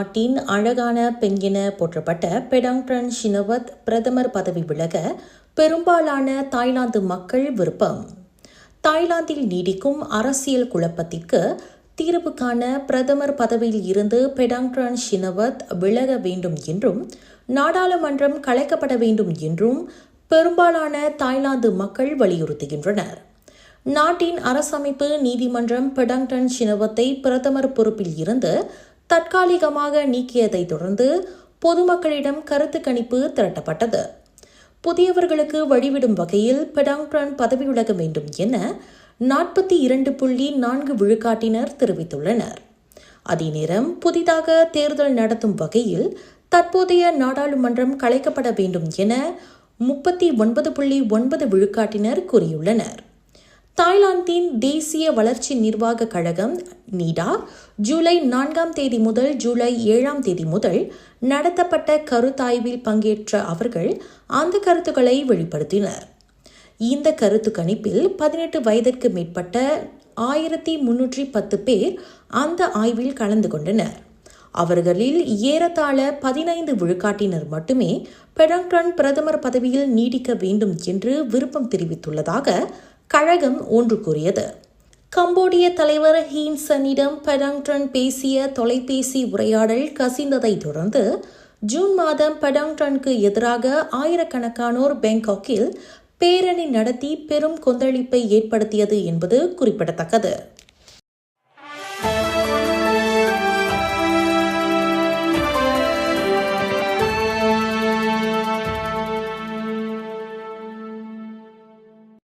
நாட்டின் அழகான பெண் என போற்றப்பட்ட பெடாங் ட்ரன் ஷினவத் பிரதமர் பதவி விலக பெரும்பாலான தாய்லாந்து மக்கள் விருப்பம். தாய்லாந்தில் நீடிக்கும் அரசியல் குழப்பத்திற்கு தீர்வு காண பிரதமர் பதவியில் இருந்து பெடாங் ட்ரன் ஷினவத் விலக வேண்டும் என்றும் நாடாளுமன்றம் கலைக்கப்பட வேண்டும் என்றும் பெரும்பாலான தாய்லாந்து மக்கள் வலியுறுத்துகின்றனர். நாட்டின் அரசமைப்பு நீதிமன்றம் பெடாங் ட்ரன் ஷினவத்தை பிரதமர் பொறுப்பில் இருந்து தற்காலிகமாக நீக்கியதை தொடர்ந்து பொதுமக்களிடம் கருத்து கணிப்பு திரட்டப்பட்டது. புதியவர்களுக்கு வழிவிடும் வகையில் பெடாங் ட்ரன் பதவி விலக வேண்டும் என 42.4 விழுக்காட்டினர் தெரிவித்துள்ளனர். அதே நேரம் புதிதாக தேர்தல் நடத்தும் வகையில் தற்போதைய நாடாளுமன்றம் கலைக்கப்பட வேண்டும் என 39.9 விழுக்காட்டினர் கூறியுள்ளனர். தாய்லாந்தின் தேசிய வளர்ச்சி நிர்வாக கழகம் நீடா ஜூலை 4 முதல் ஜூலை 7 முதல் நடத்தப்பட்ட கருத்தாய்வில் பங்கேற்ற அவர்கள் அந்த கருத்துக்களை வெளிப்படுத்தினர். இந்த கருத்து கணிப்பில் 18 வயதிற்கு மேற்பட்ட 1310 பேர் அந்த ஆய்வில் கலந்து கொண்டனர். அவர்களில் ஏறத்தாழ 15 விழுக்காட்டினர் மட்டுமே பெடாங் ட்ரன் பிரதமர் பதவியில் நீடிக்க வேண்டும் என்று விருப்பம் தெரிவித்துள்ளதாக கழகம் ஒன்று கூறியது. கம்போடிய தலைவர் ஹீன் சனிடம் பெடாங் ட்ரன் பேசிய தொலைபேசி உரையாடல் கசிந்ததை தொடர்ந்து ஜூன் மாதம் பெடாங் ட்ரனுக்கு எதிராக ஆயிரக்கணக்கானோர் பேங்காக்கில் பேரணி நடத்தி பெரும் கொந்தளிப்பை ஏற்படுத்தியது என்பது குறிப்பிடத்தக்கது.